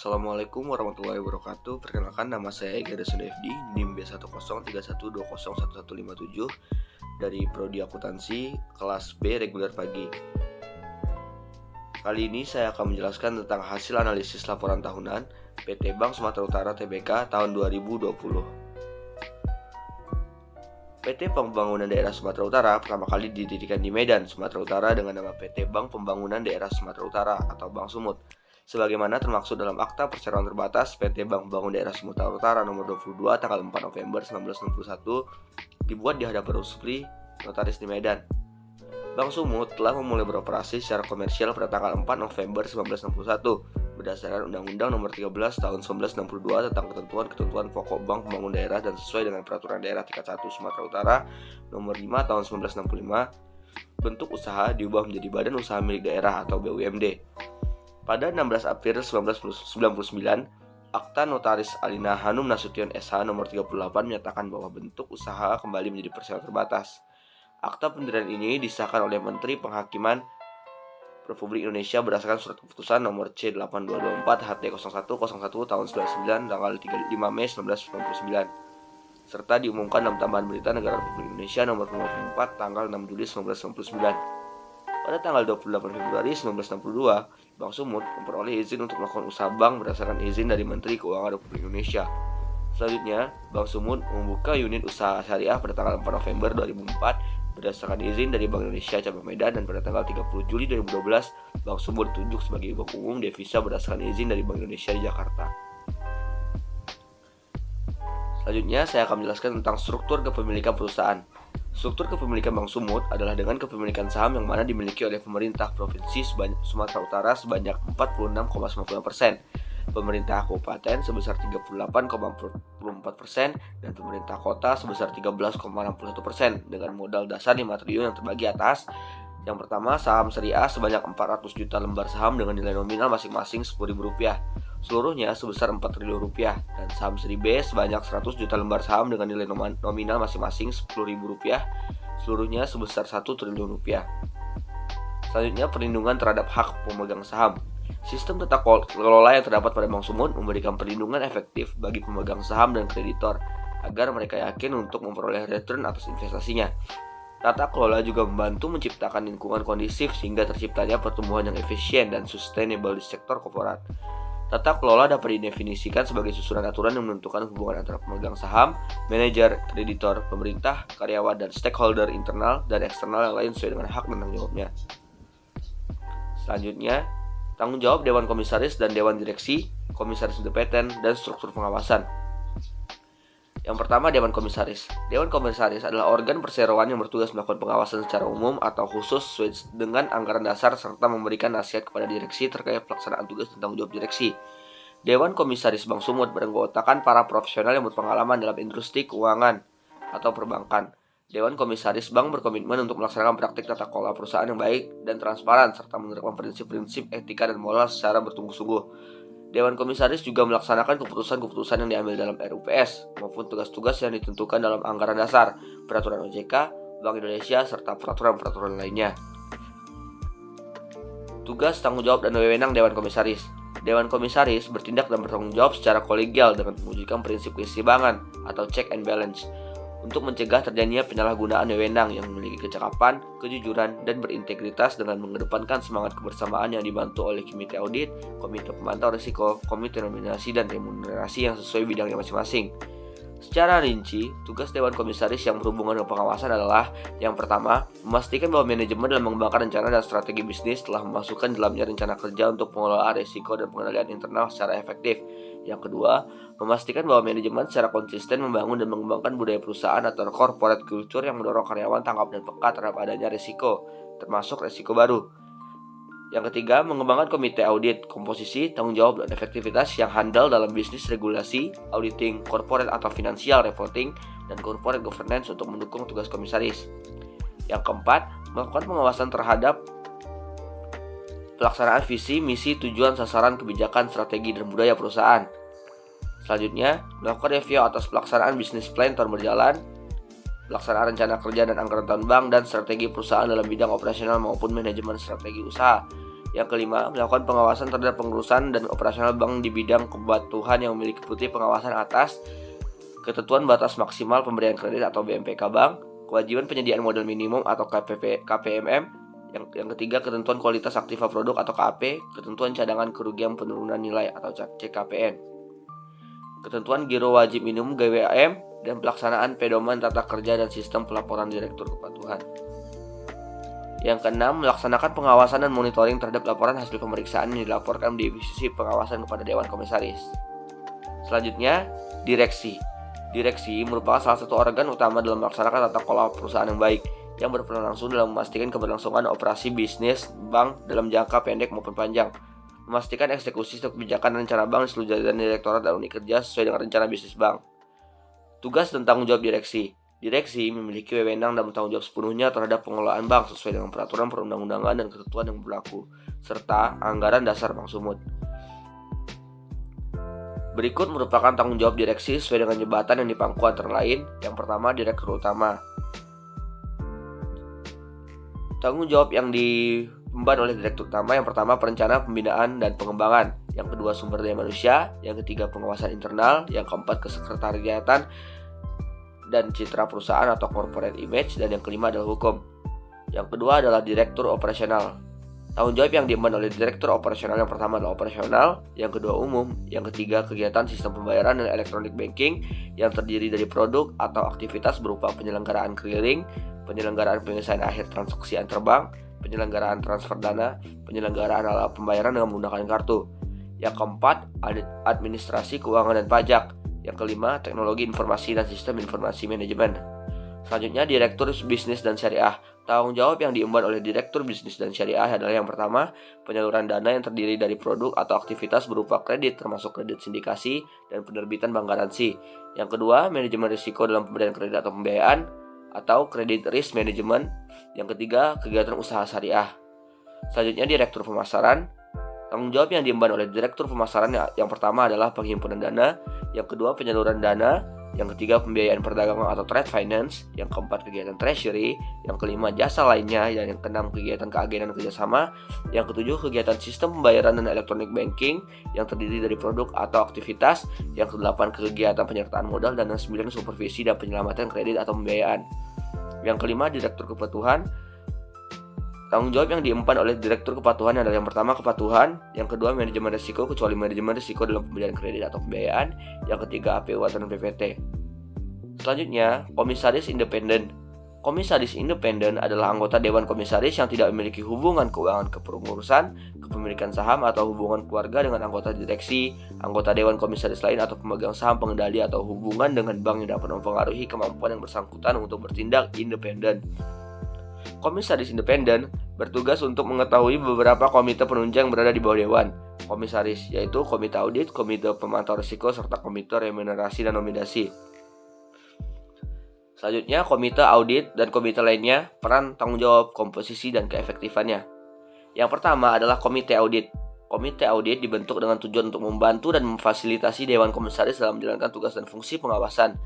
Assalamualaikum warahmatullahi wabarakatuh. Perkenalkan, nama saya Ega Desundefdi, NIM B1031211157 dari Prodi Akuntansi kelas B reguler pagi. Kali ini saya akan menjelaskan tentang hasil analisis laporan tahunan PT Bank Sumatera Utara Tbk tahun 2020. PT Bank Pembangunan Daerah Sumatera Utara pertama kali didirikan di Medan, Sumatera Utara dengan nama PT Bank Pembangunan Daerah Sumatera Utara atau Bank Sumut. Sebagaimana termaksud dalam Akta Perseroan Terbatas PT Bank Pembangunan Daerah Sumatera Utara nomor 22 tanggal 4 November 1961 dibuat di hadapan Rusli Notaris di Medan. Bank Sumut telah memulai beroperasi secara komersial pada tanggal 4 November 1961 berdasarkan Undang-Undang nomor 13 tahun 1962 tentang ketentuan-ketentuan pokok Bank Pembangunan Daerah dan sesuai dengan Peraturan Daerah tingkat 1 Sumatera Utara nomor 5 tahun 1965. Bentuk usaha diubah menjadi Badan Usaha Milik Daerah atau BUMD. Pada 16 April 1999, Akta Notaris Alina Hanum Nasution SH nomor 38 menyatakan bahwa bentuk usaha kembali menjadi perseroan terbatas. Akta pendirian ini disahkan oleh Menteri Penghakiman Republik Indonesia berdasarkan surat keputusan nomor C8224 HT0101 tahun 99 tanggal 5 Mei 1999 serta diumumkan dalam tambahan berita negara Republik Indonesia nomor 54 tanggal 6 Juli 1999. Pada tanggal 28 Februari 1962, Bank Sumut memperoleh izin untuk melakukan usaha bank berdasarkan izin dari Menteri Keuangan Republik Indonesia. Selanjutnya, Bank Sumut membuka unit usaha syariah pada tanggal 4 November 2004 berdasarkan izin dari Bank Indonesia Cabang Medan, dan pada tanggal 30 Juli 2012, Bank Sumut ditunjuk sebagai bank umum devisa berdasarkan izin dari Bank Indonesia di Jakarta. Selanjutnya, saya akan menjelaskan tentang struktur kepemilikan perusahaan. Struktur kepemilikan Bank Sumut adalah dengan kepemilikan saham yang mana dimiliki oleh pemerintah Provinsi Sumatera Utara sebanyak 46,90%, pemerintah kabupaten sebesar 38,44%, dan pemerintah kota sebesar 13,61% dengan modal dasar 5 triliun yang terbagi atas. Yang pertama, saham seri A sebanyak 400 juta lembar saham dengan nilai nominal masing-masing Rp10.000, seluruhnya sebesar Rp4 triliun, dan saham seri B sebanyak 100 juta lembar saham dengan nilai nominal masing-masing Rp10.000, seluruhnya sebesar Rp1 triliun. Selanjutnya, perlindungan terhadap hak pemegang saham. Sistem tata kelola yang terdapat pada Bank Sumut memberikan perlindungan efektif bagi pemegang saham dan kreditor agar mereka yakin untuk memperoleh return atas investasinya. Tata kelola juga membantu menciptakan lingkungan kondisif sehingga terciptanya pertumbuhan yang efisien dan sustainable di sektor korporat. Tata kelola dapat didefinisikan sebagai susunan aturan yang menentukan hubungan antara pemegang saham, manajer, kreditor, pemerintah, karyawan, dan stakeholder internal dan eksternal yang lain sesuai dengan hak dan tanggung jawabnya. Selanjutnya, tanggung jawab Dewan Komisaris dan Dewan Direksi, Komisaris Independen, dan struktur pengawasan. Yang pertama, Dewan Komisaris. Dewan Komisaris adalah organ perseroan yang bertugas melakukan pengawasan secara umum atau khusus sesuai dengan anggaran dasar serta memberikan nasihat kepada direksi terkait pelaksanaan tugas dan tanggung jawab direksi. Dewan Komisaris Bank Sumut beranggotakan para profesional yang berpengalaman dalam industri keuangan atau perbankan. Dewan Komisaris Bank berkomitmen untuk melaksanakan praktik tata kelola perusahaan yang baik dan transparan serta menerapkan prinsip-prinsip etika dan moral secara bersungguh-sungguh. Dewan Komisaris juga melaksanakan keputusan-keputusan yang diambil dalam RUPS maupun tugas-tugas yang ditentukan dalam anggaran dasar, peraturan OJK, Bank Indonesia, serta peraturan-peraturan lainnya. Tugas, tanggung jawab, dan wewenang Dewan Komisaris. Dewan Komisaris bertindak dan bertanggung jawab secara kolegial dengan mewujudkan prinsip keseimbangan atau check and balance untuk mencegah terjadinya penyalahgunaan wewenang yang memiliki kecakapan, kejujuran, dan berintegritas dengan mengedepankan semangat kebersamaan yang dibantu oleh Komite Audit, Komite Pemantau Risiko, Komite Nominasi, dan Remunerasi yang sesuai bidangnya masing-masing. Secara rinci, tugas Dewan Komisaris yang berhubungan dengan pengawasan adalah: yang pertama, memastikan bahwa manajemen dalam mengembangkan rencana dan strategi bisnis telah memasukkan dalamnya rencana kerja untuk pengelolaan risiko dan pengendalian internal secara efektif. Yang kedua, memastikan bahwa manajemen secara konsisten membangun dan mengembangkan budaya perusahaan atau corporate culture yang mendorong karyawan tanggap dan peka terhadap adanya risiko, termasuk risiko baru. Yang ketiga, mengembangkan komite audit, komposisi, tanggung jawab, dan efektivitas yang handal dalam bisnis regulasi, auditing, corporate atau financial reporting, dan corporate governance untuk mendukung tugas komisaris. Yang keempat, melakukan pengawasan terhadap pelaksanaan visi, misi, tujuan, sasaran, kebijakan, strategi, dan budaya perusahaan. Selanjutnya, melakukan review atas pelaksanaan bisnis plan tahun berjalan, pelaksanaan rencana kerja dan anggaran tahun bank, dan strategi perusahaan dalam bidang operasional maupun manajemen strategi usaha. Yang kelima, melakukan pengawasan terhadap pengurusan dan operasional bank di bidang kepatuhan yang memiliki putih pengawasan atas ketentuan batas maksimal pemberian kredit atau BMPK bank, kewajiban penyediaan modal minimum atau KPMM. Yang ketiga, ketentuan kualitas aktiva produk atau KAP, ketentuan cadangan kerugian penurunan nilai atau CKPN, ketentuan giro wajib minimum GWM, dan pelaksanaan pedoman tata kerja dan sistem pelaporan direktur kepatuhan. Yang keenam, melaksanakan pengawasan dan monitoring terhadap laporan hasil pemeriksaan yang dilaporkan di divisi pengawasan kepada Dewan Komisaris. Selanjutnya, direksi. Direksi merupakan salah satu organ utama dalam melaksanakan tata kelola perusahaan yang baik, yang berperan langsung dalam memastikan keberlangsungan operasi bisnis bank dalam jangka pendek maupun panjang, memastikan eksekusi kebijakan dan rencana bank di seluruh jajaran direktorat dan unit kerja sesuai dengan rencana bisnis bank. Tugas dan tanggung jawab direksi. Direksi memiliki wewenang dan bertanggung jawab sepenuhnya terhadap pengelolaan bank sesuai dengan peraturan perundang-undangan dan ketentuan yang berlaku, serta anggaran dasar Bank Sumut. Berikut merupakan tanggung jawab direksi sesuai dengan jabatan yang dipangku antara lain. Yang pertama, Direktur Utama. Tanggung jawab yang diemban oleh Direktur Utama, yang pertama perencanaan, pembinaan, dan pengembangan. Yang kedua, sumber daya manusia. Yang ketiga, pengawasan internal. Yang keempat, kesekretariatan dan citra perusahaan atau corporate image. Dan yang kelima adalah hukum. Yang kedua adalah Direktur Operasional. Tanggung jawab yang diemban oleh Direktur Operasional, yang pertama adalah operasional, yang kedua umum, yang ketiga kegiatan sistem pembayaran dan electronic banking yang terdiri dari produk atau aktivitas berupa penyelenggaraan clearing, penyelenggaraan penyelesaian akhir transaksi antar bank, penyelenggaraan transfer dana, penyelenggaraan alat pembayaran dengan menggunakan kartu. Yang keempat, administrasi keuangan dan pajak. Yang kelima, teknologi informasi dan sistem informasi manajemen. Selanjutnya, Direktur Bisnis dan Syariah. Tanggung jawab yang diemban oleh Direktur Bisnis dan Syariah adalah yang pertama, penyaluran dana yang terdiri dari produk atau aktivitas berupa kredit termasuk kredit sindikasi dan penerbitan bank garansi. Yang kedua, manajemen risiko dalam pemberian kredit atau pembiayaan atau credit risk management. Yang ketiga, kegiatan usaha syariah. Selanjutnya, Direktur Pemasaran. Tanggung jawab yang diemban oleh Direktur Pemasaran yang pertama adalah penghimpunan dana, yang kedua penyaluran dana, yang ketiga pembiayaan perdagangan atau trade finance, yang keempat kegiatan treasury, yang kelima jasa lainnya, dan yang keenam kegiatan keagenan kerjasama, yang ketujuh kegiatan sistem pembayaran dan electronic banking yang terdiri dari produk atau aktivitas, yang kedelapan kegiatan penyertaan modal, dan yang sembilan supervisi dan penyelamatan kredit atau pembiayaan. Yang kelima, Direktur Kepatuhan. Tanggung jawab yang diemban oleh Direktur Kepatuhan adalah yang pertama kepatuhan, yang kedua manajemen risiko kecuali manajemen risiko dalam pemberian kredit atau pembiayaan, yang ketiga APU atau PPT. Selanjutnya, Komisaris Independen. Komisaris independen adalah anggota Dewan Komisaris yang tidak memiliki hubungan keuangan kepengurusan, kepemilikan saham atau hubungan keluarga dengan anggota direksi, anggota Dewan Komisaris lain atau pemegang saham pengendali atau hubungan dengan bank yang dapat mempengaruhi kemampuan yang bersangkutan untuk bertindak independen. Komisaris independen bertugas untuk mengetahui beberapa komite penunjang yang berada di bawah Dewan Komisaris, yaitu Komite Audit, Komite Pemantau Risiko, serta Komite Remunerasi dan Nominasi. Selanjutnya, Komite Audit dan komite lainnya, peran, tanggung jawab, komposisi, dan keefektifannya. Yang pertama adalah Komite Audit. Komite Audit dibentuk dengan tujuan untuk membantu dan memfasilitasi Dewan Komisaris dalam menjalankan tugas dan fungsi pengawasan.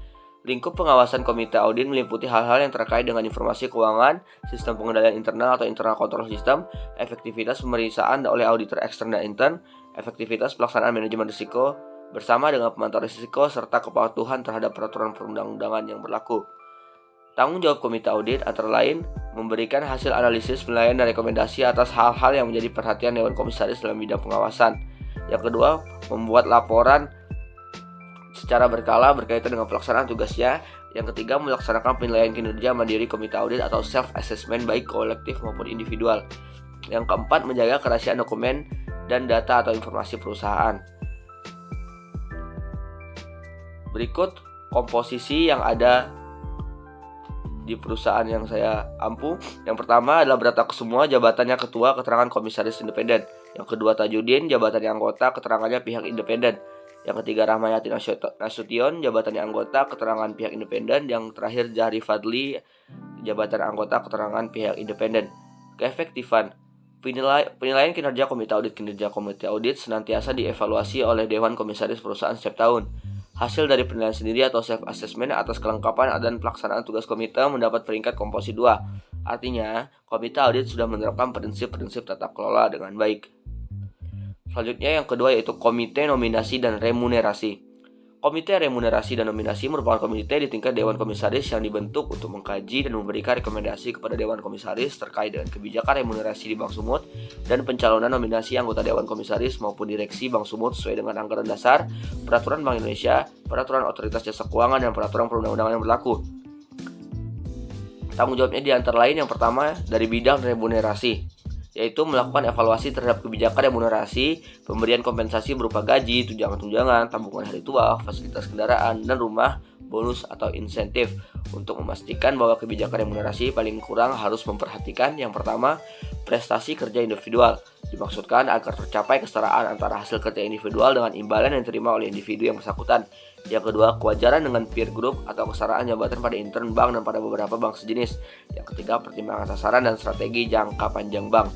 Lingkup pengawasan Komite Audit meliputi hal-hal yang terkait dengan informasi keuangan, sistem pengendalian internal atau internal control system, efektivitas pemeriksaan oleh auditor ekstern dan intern, efektivitas pelaksanaan manajemen risiko bersama dengan pemantau risiko, serta kepatuhan terhadap peraturan perundang-undangan yang berlaku. Tanggung jawab Komite Audit antara lain memberikan hasil analisis, penilaian, dan rekomendasi atas hal-hal yang menjadi perhatian Dewan Komisaris dalam bidang pengawasan. Yang kedua, membuat laporan secara berkala berkaitan dengan pelaksanaan tugasnya. Yang ketiga, melaksanakan penilaian kinerja mandiri Komite Audit atau self-assessment baik kolektif maupun individual. Yang keempat, menjaga kerahasiaan dokumen dan data atau informasi perusahaan. Berikut komposisi yang ada di perusahaan yang saya ampu. Yang pertama adalah Brata Kusuma, jabatannya Ketua, keterangan Komisaris Independen. Yang kedua, Tajudin, jabatannya anggota, keterangannya pihak independen. Yang ketiga, Rahmayati Nasution, jabatannya anggota, keterangan pihak independen. Yang terakhir, Jahri Fadli, jabatan anggota, keterangan pihak independen. Keefektifan. Penilaian kinerja Komite Audit. Kinerja Komite Audit senantiasa dievaluasi oleh Dewan Komisaris Perusahaan setiap tahun. Hasil dari penilaian sendiri atau self-assessment atas kelengkapan dan pelaksanaan tugas komite mendapat peringkat komposisi 2. Artinya, komite audit sudah menerapkan prinsip-prinsip tata kelola dengan baik. Selanjutnya yang kedua yaitu komite nominasi dan remunerasi. Komite remunerasi dan nominasi merupakan komite di tingkat Dewan Komisaris yang dibentuk untuk mengkaji dan memberikan rekomendasi kepada Dewan Komisaris terkait dengan kebijakan remunerasi di Bank Sumut dan pencalonan nominasi anggota Dewan Komisaris maupun direksi Bank Sumut sesuai dengan anggaran dasar, peraturan Bank Indonesia, peraturan Otoritas Jasa Keuangan, dan peraturan perundang-undangan yang berlaku. Tanggung jawabnya di antara lain yang pertama dari bidang remunerasi, yaitu melakukan evaluasi terhadap kebijakan remunerasi, pemberian kompensasi berupa gaji, tunjangan-tunjangan, tabungan hari tua, fasilitas kendaraan, dan rumah, bonus atau insentif untuk memastikan bahwa kebijakan remunerasi paling kurang harus memperhatikan yang pertama, prestasi kerja individual. Dimaksudkan agar tercapai kesetaraan antara hasil kerja individual dengan imbalan yang diterima oleh individu yang bersangkutan. Yang kedua, kewajaran dengan peer group atau kesetaraan jabatan pada intern bank dan pada beberapa bank sejenis. Yang ketiga, pertimbangan sasaran dan strategi jangka panjang bank.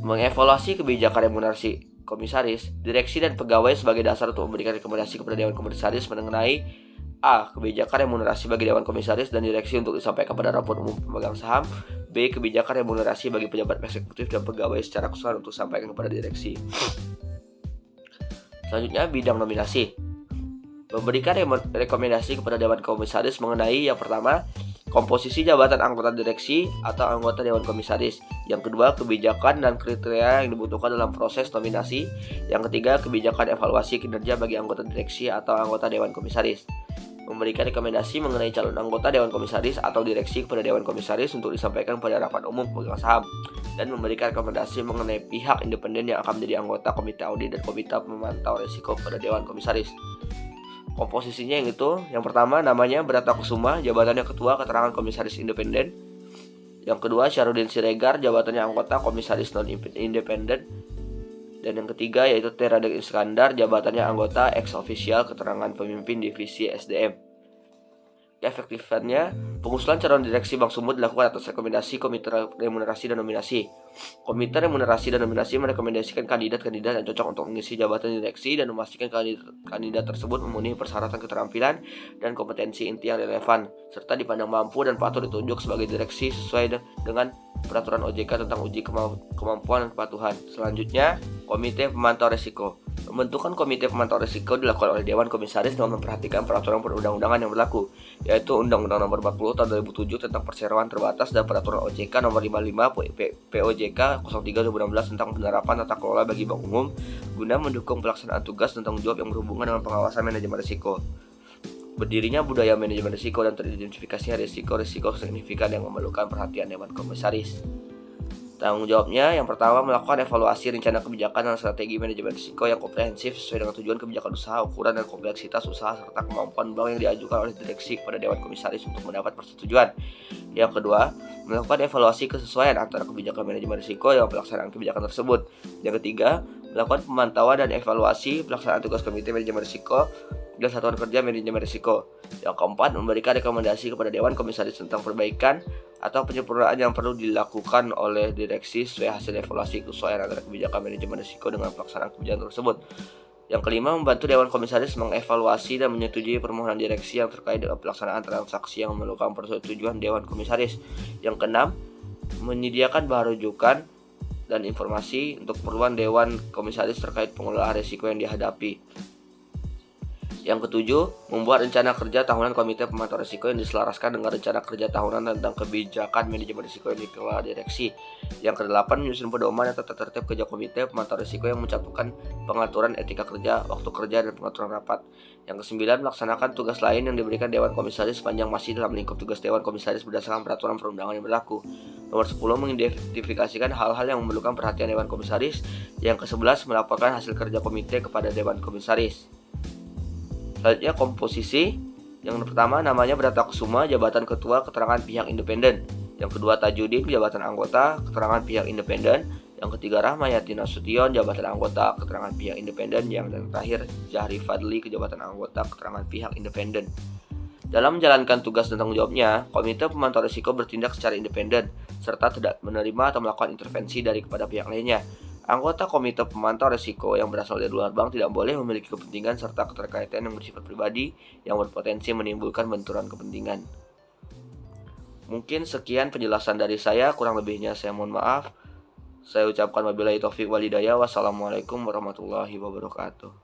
Mengevaluasi kebijakan remunerasi komisaris, direksi dan pegawai sebagai dasar untuk memberikan rekomendasi kepada Dewan Komisaris mengenai A. Kebijakan remunerasi bagi Dewan Komisaris dan direksi untuk disampaikan pada rapor umum pemegang saham. B. Kebijakan remunerasi bagi pejabat eksekutif dan pegawai secara keseluruhan untuk disampaikan kepada direksi. Selanjutnya, bidang nominasi. Memberikan rekomendasi kepada Dewan Komisaris mengenai yang pertama, komposisi jabatan anggota direksi atau anggota Dewan Komisaris. Yang kedua, kebijakan dan kriteria yang dibutuhkan dalam proses nominasi. Yang ketiga, kebijakan evaluasi kinerja bagi anggota direksi atau anggota Dewan Komisaris. Memberikan rekomendasi mengenai calon anggota Dewan Komisaris atau direksi kepada Dewan Komisaris untuk disampaikan pada rapat umum pemegang saham, dan memberikan rekomendasi mengenai pihak independen yang akan menjadi anggota komite audit dan komite pemantau risiko pada Dewan Komisaris. Komposisinya yang pertama namanya Brata Kusuma, jabatannya ketua keterangan komisaris independen. Yang kedua Syarudin Siregar, jabatannya anggota komisaris non independen. Dan yang ketiga yaitu Teradek Iskandar, jabatannya anggota ex official keterangan pemimpin divisi SDM. Keefektifannya, pengusulan calon direksi Bank Sumut dilakukan atas rekomendasi Komite Remunerasi dan Nominasi. Komite Remunerasi dan Nominasi merekomendasikan kandidat-kandidat yang cocok untuk mengisi jabatan direksi dan memastikan kandidat tersebut memenuhi persyaratan keterampilan dan kompetensi inti yang relevan, serta dipandang mampu dan patut ditunjuk sebagai direksi sesuai dengan peraturan OJK tentang uji kemampuan dan kepatuhan. Selanjutnya, Komite Pemantau Risiko. Pembentukan Komite Pemantau Risiko dilakukan oleh Dewan Komisaris dengan memperhatikan peraturan perundang-undangan yang berlaku, yaitu Undang-Undang Nomor 40 Tahun 2007 tentang Perseroan Terbatas dan Peraturan OJK Nomor 55 POJK 03/2016 tentang penerapan tata kelola bagi bank umum guna mendukung pelaksanaan tugas dan tanggung jawab yang berhubungan dengan pengawasan manajemen risiko. Berdirinya budaya manajemen risiko dan teridentifikasinya risiko-risiko signifikan yang memerlukan perhatian Dewan Komisaris. Tanggung jawabnya yang pertama melakukan evaluasi rencana kebijakan dan strategi manajemen risiko yang komprehensif sesuai dengan tujuan kebijakan usaha, ukuran dan kompleksitas usaha serta kemampuan bank yang diajukan oleh direksi kepada Dewan Komisaris untuk mendapat persetujuan. Yang kedua, melakukan evaluasi kesesuaian antara kebijakan manajemen risiko dengan pelaksanaan kebijakan tersebut. Yang ketiga, melakukan pemantauan dan evaluasi pelaksanaan tugas Komite Manajemen Risiko dan Satuan Kerja Manajemen Risiko. Yang keempat, memberikan rekomendasi kepada Dewan Komisaris tentang perbaikan atau penyempurnaan yang perlu dilakukan oleh direksi sesuai hasil evaluasi kesesuaian antara kebijakan manajemen risiko dengan pelaksanaan kebijakan tersebut. Yang kelima, membantu Dewan Komisaris mengevaluasi dan menyetujui permohonan direksi yang terkait dengan pelaksanaan transaksi yang memerlukan persetujuan Dewan Komisaris. Yang keenam, menyediakan bahan rujukan dan informasi untuk keperluan Dewan Komisaris terkait pengelolaan risiko yang dihadapi. Yang ketujuh, membuat rencana kerja tahunan Komite Pemantau Risiko yang diselaraskan dengan rencana kerja tahunan tentang kebijakan manajemen risiko yang dikelola direksi. Yang kedelapan, menyusun pedoman dan tata tertib kerja Komite Pemantau Risiko yang mencantumkan pengaturan etika kerja, waktu kerja, dan pengaturan rapat. Yang kesembilan, melaksanakan tugas lain yang diberikan Dewan Komisaris sepanjang masih dalam lingkup tugas Dewan Komisaris berdasarkan peraturan perundangan yang berlaku. Nomor 10, mengidentifikasikan hal-hal yang memerlukan perhatian Dewan Komisaris. Yang ke-11, melaporkan hasil kerja komite kepada Dewan Komisaris. Selanjutnya komposisi. Yang pertama namanya Brata Kusuma, jabatan ketua keterangan pihak independen. Yang kedua Tajudin, jabatan anggota keterangan pihak independen. Yang ketiga Rahmayati Nasution, jabatan anggota keterangan pihak independen. Yang terakhir Jahri Fadli, jabatan anggota keterangan pihak independen. Dalam menjalankan tugas dan tanggung jawabnya, Komite Pemantau Risiko bertindak secara independen serta tidak menerima atau melakukan intervensi dari kepada pihak lainnya. Anggota Komite Pemantau Risiko yang berasal dari luar bank tidak boleh memiliki kepentingan serta keterkaitan yang bersifat pribadi yang berpotensi menimbulkan benturan kepentingan. Mungkin sekian penjelasan dari saya, kurang lebihnya saya mohon maaf. Saya ucapkan wabillahi taufik walhidayah. Wassalamualaikum warahmatullahi wabarakatuh.